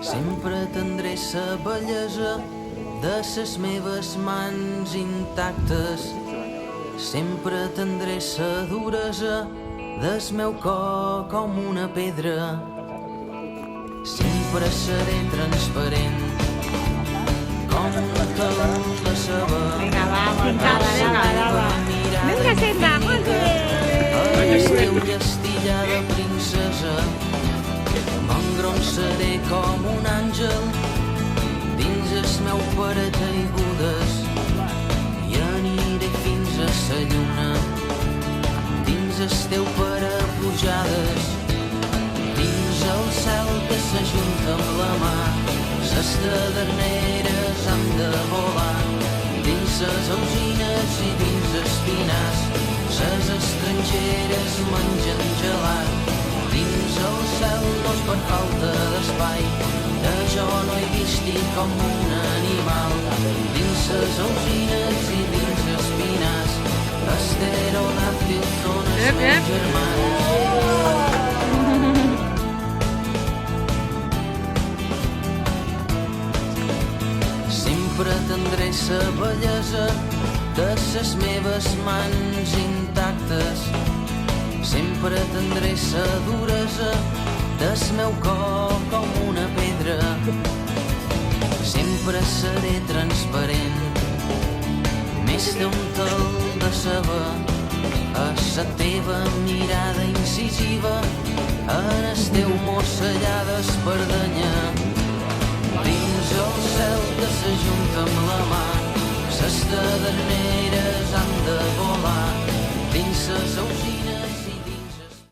Sempre tindré la bellesa de ses meves mans intactes. Sempre tindré la duresa del meu cor com una pedra. Sempre seré transparent com un taló de ceba. Venga, vamos, nada, venga. Venga, senta, molt bé. El teu llestilla de princesa m'engronçaré com un àngel dins el meu paracaigudes i aniré fins a la lluna dins el teu parapujades dins el cel que s'ajunta amb la mà ses caderneres han de volar dins les alzines i dins els pinars ses estrangeres mengen gelat dins el cel no és per falta d'espai que jo no he vist com un animal dins les alzines i dins els pinars els pterodàctils són els meus germans. Sempre tindré la bellesa de les meves mans intactes. Sempre tindré la duresa del meu cor com una pedra. Sempre seré transparent, més d'un tel de ceba. A la teva mirada incisiva, en el teu morcellar d'espardenya. Dins el cel que s'ajunta amb la mà, ses caderneres han de volar.